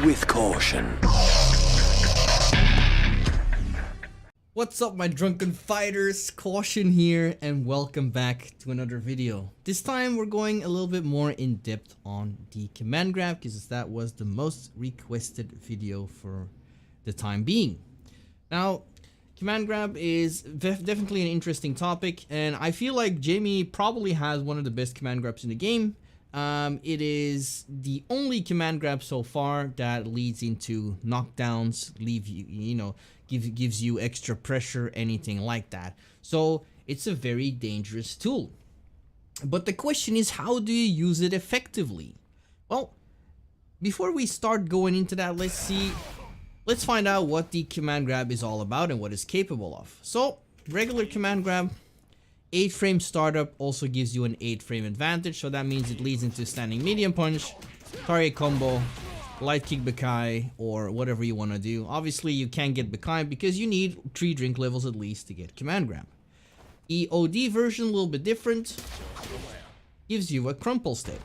with caution. What's up, my drunken fighters? Caution here, and welcome back to another video. This time we're going a little bit more in depth on the command grab, because that was the most requested video for the time being. Now, command grab is definitely an interesting topic, and I feel like Jamie probably has one of the best command grabs in the game. It is the only command grab so far that leads into knockdowns, gives you extra pressure, anything like that. So it's a very dangerous tool. But the question is, how do you use it effectively? Well, before we start going into that, let's find out what the command grab is all about and what it's capable of. So, regular command grab, 8-frame startup also gives you an 8-frame advantage, so that means it leads into standing medium punch, target combo, light kick Bakai, or whatever you want to do. Obviously, you can't get Bakai because you need 3 drink levels at least to get command grab. EOD version, a little bit different, gives you a crumple state,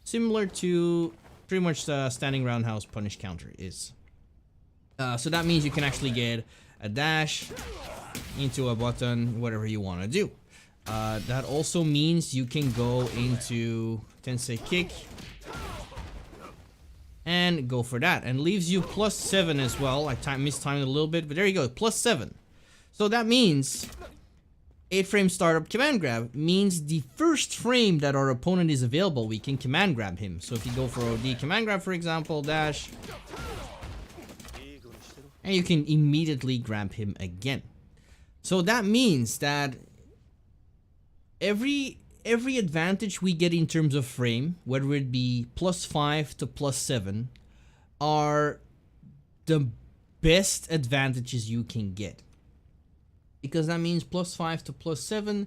similar to pretty much the standing roundhouse punish counter is. So that means you can actually get a dash into a button, whatever you want to do. That also means you can go into Tensei kick and go for that, and leaves you +7 as well. I mistimed it a little bit, but there you go, +7. So that means 8-frame startup command grab means the first frame that our opponent is available, we can command grab him. So if you go for OD command grab, for example, dash, and you can immediately grab him again. So that means that every advantage we get in terms of frame, whether it be +5 to +7, are the best advantages you can get. Because that means +5 to +7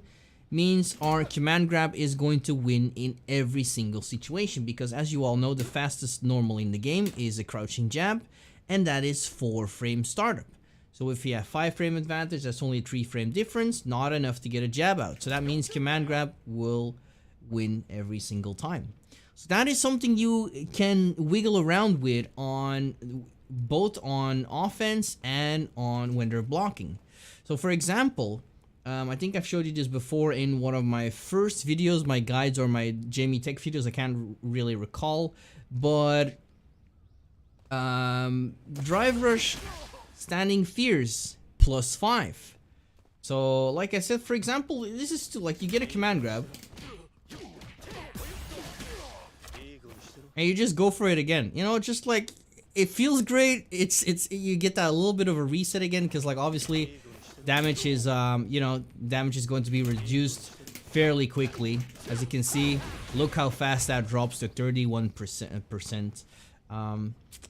means our command grab is going to win in every single situation. Because as you all know, the fastest normal in the game is a crouching jab, and that is 4-frame startup. So if you have 5-frame advantage, that's only a 3-frame difference, not enough to get a jab out. So that means command grab will win every single time. So that is something you can wiggle around with on both on offense and on when they're blocking. So for example, I think I've showed you this before in one of my first videos, my guides or my Jamie Tech videos, I can't really recall, but drive rush standing fears +5. So like I said, for example, this is still like you get a command grab and you just go for it again, you know, just like it feels great. It's you get that little bit of a reset again, because like obviously damage is damage is going to be reduced fairly quickly. As you can see, look how fast that drops to 31%.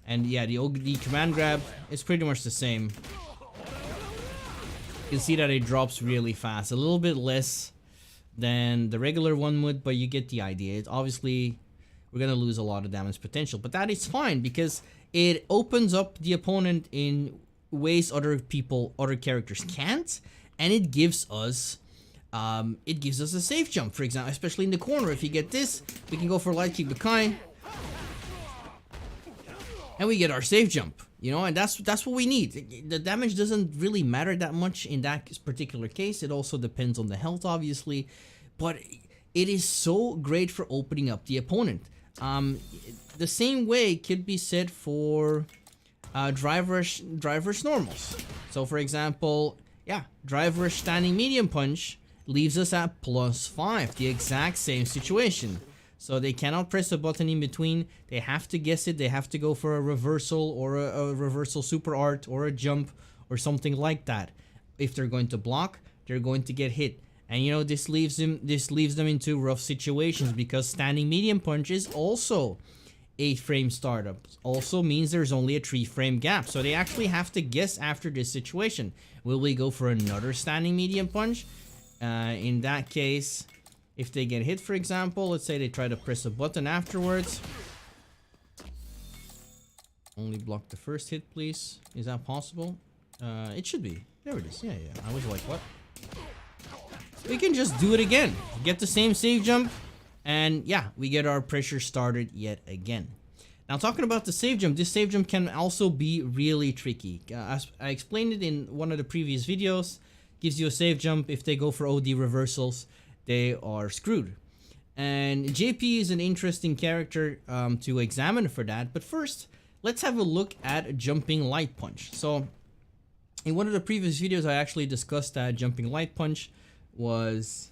And yeah, the command grab is pretty much the same. You can see that it drops really fast, a little bit less than the regular one would, but you get the idea. It's obviously, we're gonna lose a lot of damage potential, but that is fine because it opens up the opponent in ways other characters can't, and it gives us a safe jump, for example, especially in the corner. If you get this, we can go for light kick Bakai, and we get our safe jump, you know, and that's what we need. The damage doesn't really matter that much in that particular case. It also depends on the health, obviously, but it is so great for opening up the opponent. The same way could be said for drive rush normals. So for example, yeah, drive rush standing medium punch leaves us at +5, the exact same situation. So they cannot press a button in between. They have to guess it. They have to go for a reversal or a reversal super art or a jump or something like that. If they're going to block, they're going to get hit. And you know, this leaves them into rough situations, because standing medium punch is also 8-frame startup. Also means there's only a 3-frame gap. So they actually have to guess after this situation. Will we go for another standing medium punch? In that case, if they get hit, for example, let's say they try to press a button afterwards. Only block the first hit, please. Is that possible? It should be. There it is. Yeah. I was like, what? We can just do it again. Get the same save jump. And yeah, we get our pressure started yet again. Now talking about the save jump, this save jump can also be really tricky. As I explained it in one of the previous videos, gives you a save jump. If they go for OD reversals, they are screwed. And JP is an interesting character to examine for that. But first, let's have a look at jumping light punch. So in one of the previous videos, I actually discussed that jumping light punch was,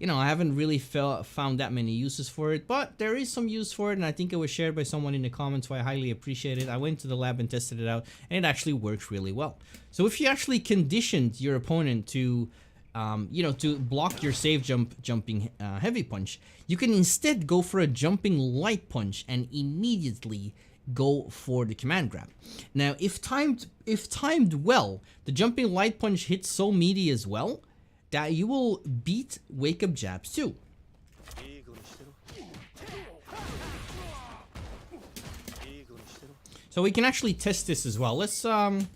you know, I haven't really found that many uses for it, but there is some use for it, and I think it was shared by someone in the comments, so I highly appreciate it. I went to the lab and tested it out, and it actually works really well. So if you actually conditioned your opponent to, you know, to block your save jumping heavy punch, you can instead go for a jumping light punch and immediately go for the command grab. Now, if timed well, the jumping light punch hits so meaty as well that you will beat wake up jabs too. So we can actually test this as well. Let's put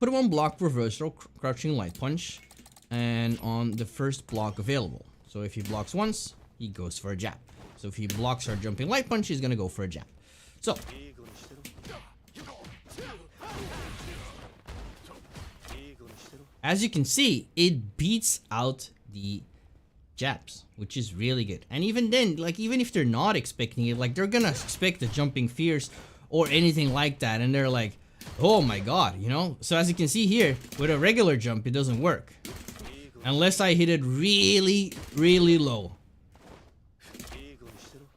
him on block reversal, crouching light punch, and on the first block available. So if he blocks once, he goes for a jab. So if he blocks our jumping light punch, he's gonna go for a jab. So as you can see, it beats out the jabs, which is really good. And even then, like, even if they're not expecting it, like, they're gonna expect the jumping fierce or anything like that, and they're like, oh my god, you know? So as you can see here, with a regular jump, it doesn't work. Unless I hit it really, really low.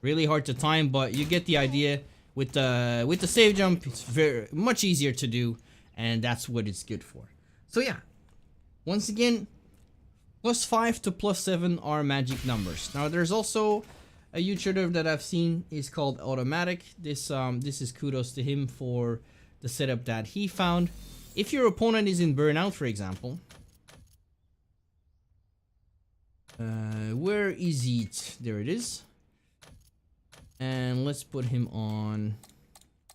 Really hard to time, but you get the idea. With the save jump, it's very much easier to do, and that's what it's good for. So yeah, once again, +5 to +7 are magic numbers. Now there's also a YouTuber that I've seen is called Automattock. This is kudos to him for the setup that he found. If your opponent is in burnout, for example, where is it? There it is. And let's put him on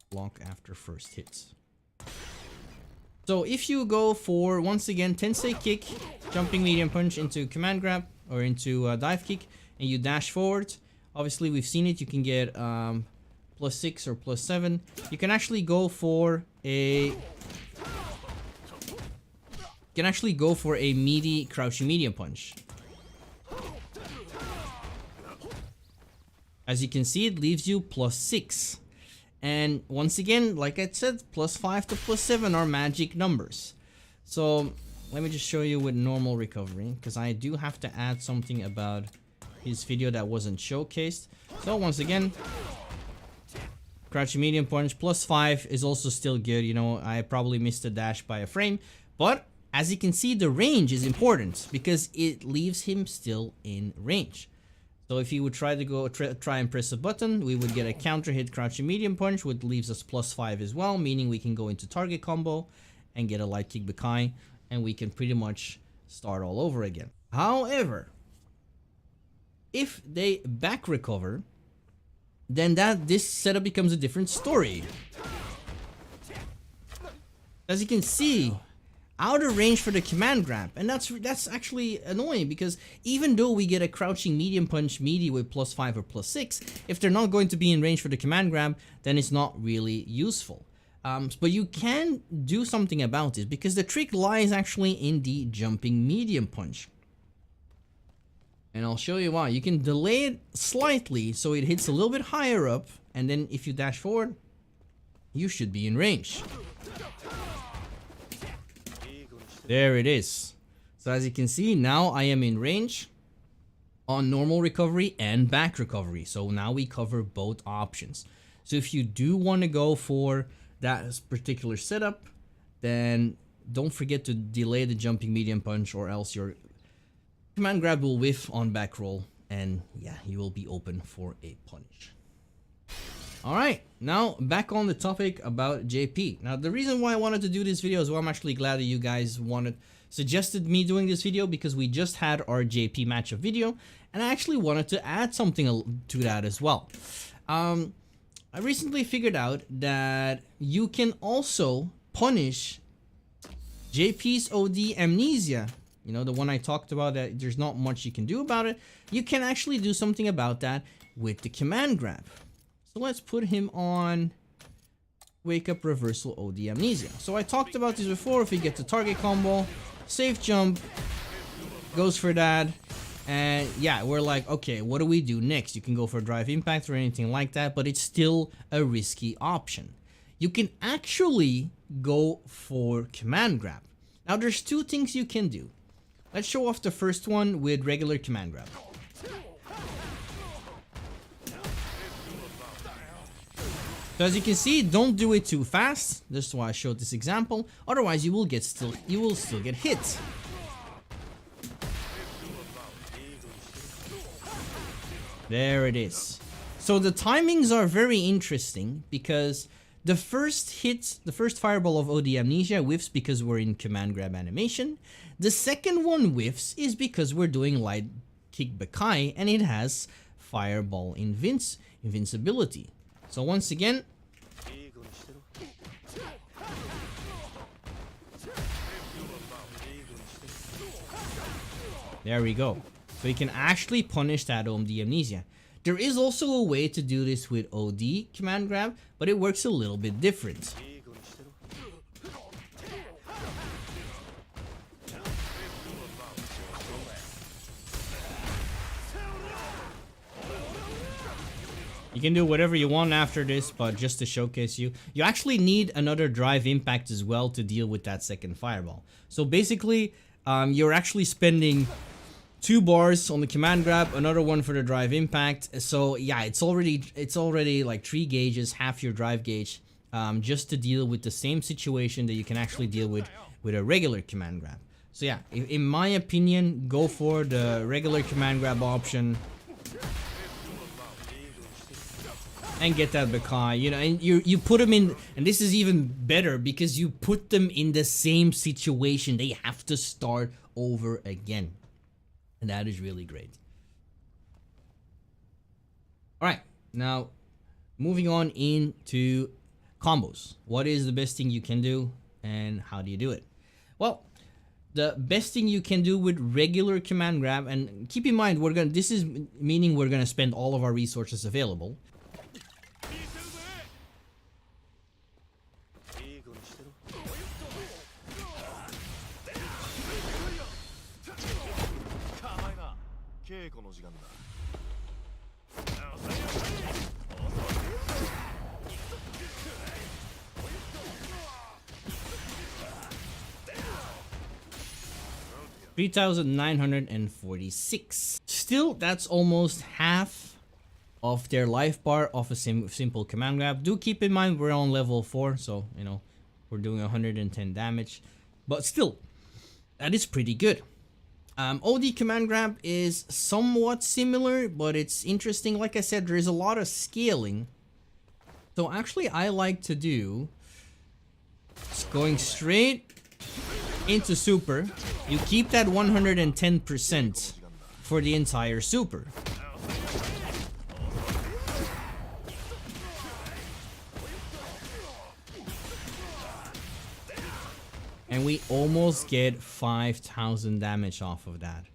block after first hits. So if you go for, once again, tensei kick, jumping medium punch into command grab or into dive kick, and you dash forward, obviously we've seen it, you can get +6 or +7. You can actually go for a meaty crouching medium punch. As you can see, it leaves you +6. And once again, like I said, +5 to +7 are magic numbers. So let me just show you with normal recovery, because I do have to add something about his video that wasn't showcased. So once again, crouching medium punch, +5 is also still good. You know, I probably missed a dash by a frame, but as you can see, the range is important because it leaves him still in range. So if he would try to try and press a button, we would get a counter hit crouching medium punch, which leaves us +5 as well, meaning we can go into target combo and get a light kick Bakai, and we can pretty much start all over again. However, if they back recover, then this setup becomes a different story. As you can see, out of range for the command grab, and that's actually annoying, because even though we get a crouching medium punch meaty with +5 or +6, if they're not going to be in range for the command grab, then it's not really useful. But you can do something about it, because the trick lies actually in the jumping medium punch. And I'll show you why. You can delay it slightly so it hits a little bit higher up, and then if you dash forward, you should be in range. There it is. So as you can see, now I am in range on normal recovery and back recovery. So now we cover both options. So if you do want to go for that particular setup, then don't forget to delay the jumping medium punch, or else your command grab will whiff on back roll, and yeah, you will be open for a punish. Alright, now back on the topic about JP. Now the reason why I wanted to do this video is, well, I'm actually glad that you guys suggested me doing this video, because we just had our JP matchup video, and I actually wanted to add something to that as well. I recently figured out that you can also punish JP's OD Amnesia. You know, the one I talked about, that there's not much you can do about it. You can actually do something about that with the command grab. So let's put him on Wake Up Reversal OD Amnesia. So I talked about this before. If he gets a target combo, safe jump, goes for that. And yeah, we're like, okay, what do we do next? You can go for drive impact or anything like that, but it's still a risky option. You can actually go for command grab. Now there's two things you can do. Let's show off the first one with regular command grab. So as you can see, don't do it too fast. That's why I showed this example. Otherwise, you will still get hit. There it is. So the timings are very interesting because the first hit, the first fireball of OD Amnesia whiffs because we're in command grab animation. The second one whiffs is because we're doing light kick Bakai and it has fireball invincibility. So once again, there we go. So you can actually punish that OD Amnesia. There is also a way to do this with OD command grab, but it works a little bit different. You can do whatever you want after this, but just to showcase you actually need another drive impact as well to deal with that second fireball. So basically, you're actually spending 2 bars on the command grab, another one for the drive impact. So yeah, it's already like 3 gauges, half your drive gauge, just to deal with the same situation that you can actually deal with a regular command grab. So yeah, in my opinion, go for the regular command grab option and get that Bakai, you know, and you put them in, and this is even better because you put them in the same situation. They have to start over again. And that is really great. Alright, now moving on into combos. What is the best thing you can do and how do you do it? Well, the best thing you can do with regular command grab, and keep in mind this is meaning we're gonna spend all of our resources available. $3,946. Still, that's almost half of their life bar of a simple command grab. Do keep in mind we're on level 4, so you know we're doing 110 damage, but still, that is pretty good. OD command grab is somewhat similar, but it's interesting. Like I said, there is a lot of scaling. So actually, I like to do going straight into super. You keep that 110% for the entire super. And we almost get 5,000 damage off of that.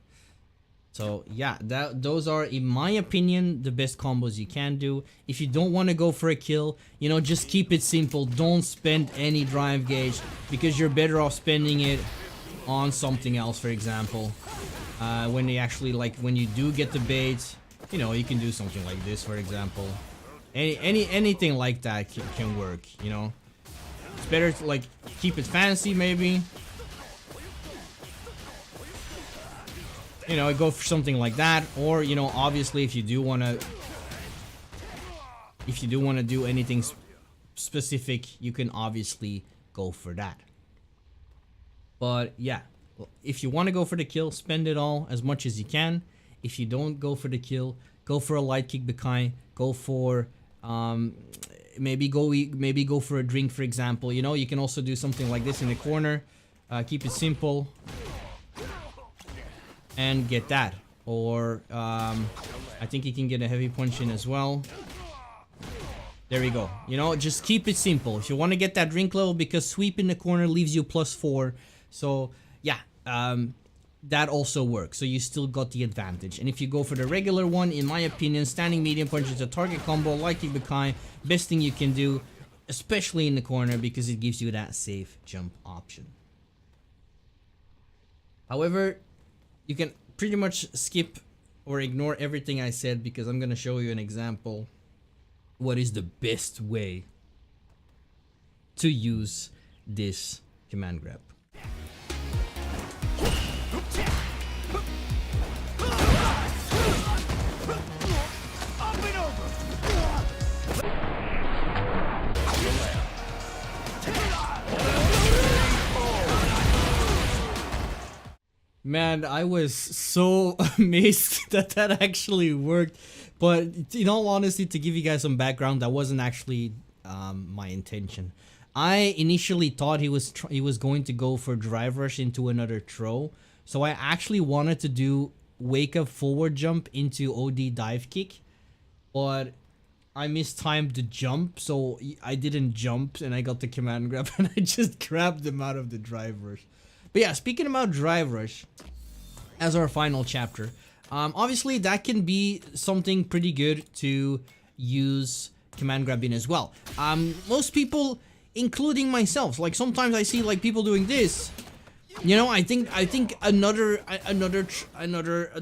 So yeah, those are, in my opinion, the best combos you can do. If you don't want to go for a kill, you know, just keep it simple. Don't spend any drive gauge because you're better off spending it on something else. For example, when they actually, like, when you do get the bait, you know, you can do something like this, for example. Anything like that can work. You know, it's better to like keep it fancy, maybe. You know, go for something like that, or you know, obviously, if you do want to do anything specific, you can obviously go for that. But yeah, if you want to go for the kill, spend it all as much as you can. If you don't go for the kill, go for a light kick Bakai. Go for maybe go for a drink, for example. You know, you can also do something like this in the corner. Keep it simple. And get that, or I think you can get a heavy punch in as well. There we go. You know, just keep it simple. If you want to get that drink level, because sweep in the corner leaves you +4. So yeah, that also works, so you still got the advantage. And if you go for the regular one, in my opinion, standing medium punch is a target combo like Ibukai. Best thing you can do, especially in the corner, because it gives you that safe jump option. However, you can pretty much skip or ignore everything I said, because I'm gonna show you an example what is the best way to use this command grab. Man, I was so amazed that that actually worked. But in all honesty, to give you guys some background, that wasn't actually my intention. I initially thought he was going to go for drive rush into another throw. So I actually wanted to do wake up forward jump into OD dive kick. But I mistimed the jump, so I didn't jump and I got the command grab and I just grabbed him out of the drive rush. But yeah, speaking about drive rush as our final chapter, obviously that can be something pretty good to use command grab in as well. Most people, including myself, like sometimes I see like people doing this. You know, I think another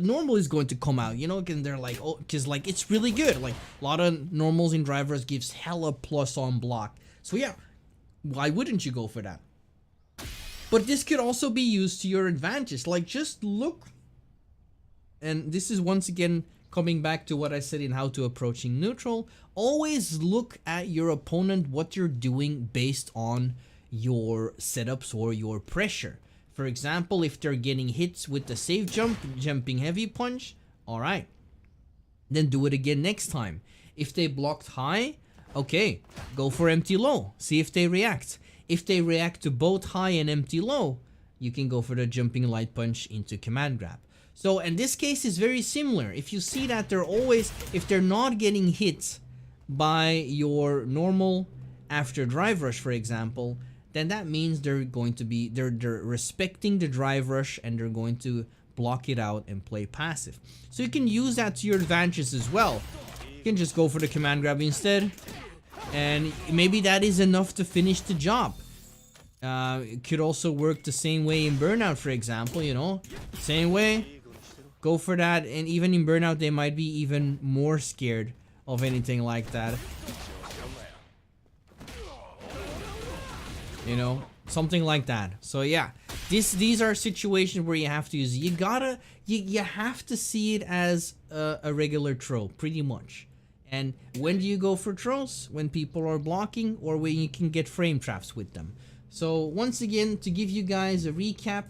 normal is going to come out, you know, and they're like, oh, because like it's really good. Like a lot of normals in drivers gives hella plus on block. So yeah, why wouldn't you go for that? But this could also be used to your advantage. Like just look, and this is once again coming back to what I said in how to approaching neutral. Always look at your opponent, what you're doing based on your setups or your pressure. For example, if they're getting hits with the safe jump, jumping heavy punch, alright, then do it again next time. If they blocked high, okay, go for empty low, see if they react. If they react to both high and empty low, you can go for the jumping light punch into command grab. So in this case is very similar. If you see that they're always, if they're not getting hit by your normal after drive rush, for example, then that means they're going to be, they're respecting the drive rush and they're going to block it out and play passive. So you can use that to your advantage as well. You can just go for the command grab instead, and maybe that is enough to finish the job. It could also work the same way in burnout, for example, you know, same way, go for that. And even in burnout, they might be even more scared of anything like that, you know, something like that. So yeah, these are situations where you have to use it. You have to see it as a regular throw, pretty much. And when do you go for throws? When people are blocking or when you can get frame traps with them. So once again, to give you guys a recap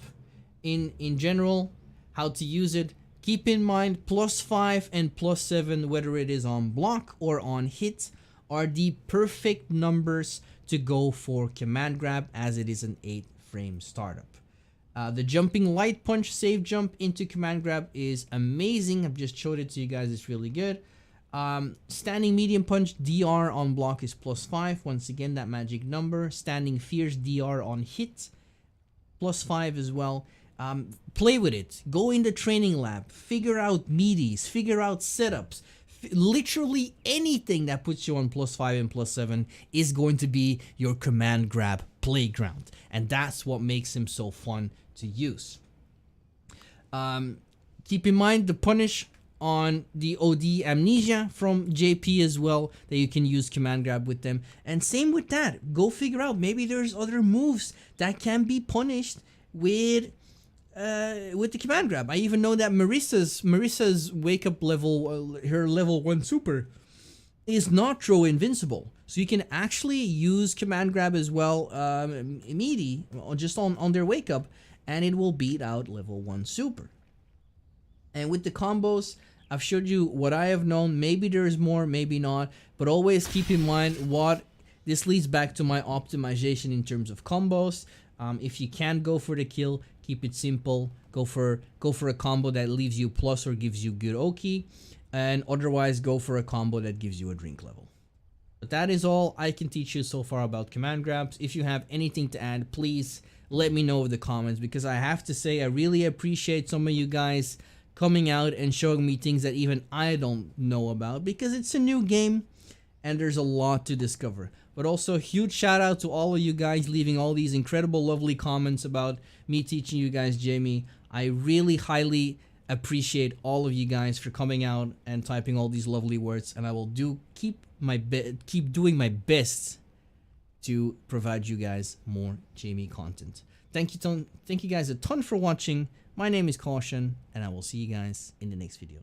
in general, how to use it, keep in mind +5 and +7, whether it is on block or on hit, are the perfect numbers to go for command grab, as it is an 8-frame startup. The jumping light punch save jump into command grab is amazing. I've just showed it to you guys, it's really good. Standing medium punch DR on block is +5, once again that magic number. Standing fierce DR on hit, +5 as well. Play with it, go in the training lab, figure out meaties, figure out setups. Literally anything that puts you on +5 and +7 is going to be your command grab playground, and that's what makes him so fun to use. Keep in mind the punish on the OD Amnesia from JP as well, that you can use command grab with them. And same with that, go figure out, maybe there's other moves that can be punished with the command grab. I even know that Marissa's wake up level, her level 1 super, is not throw invincible, so you can actually use command grab as well, immediately just on their wake up, and it will beat out level 1 super. And with the combos, I've showed you what I have known. Maybe there's more, maybe not, but always keep in mind what this leads back to my optimization in terms of combos. If you can't go for the kill, keep it simple. Go for a combo that leaves you plus or gives you good Oki, and otherwise go for a combo that gives you a drink level. But that is all I can teach you so far about command grabs. If you have anything to add, please let me know in the comments, because I have to say I really appreciate some of you guys coming out and showing me things that even I don't know about, because it's a new game and there's a lot to discover. But also a huge shout out to all of you guys leaving all these incredible lovely comments about me teaching you guys Jamie. I really highly appreciate all of you guys for coming out and typing all these lovely words, and I will keep doing my best to provide you guys more Jamie content. Thank you guys a ton for watching. My name is Caution, and I will see you guys in the next video.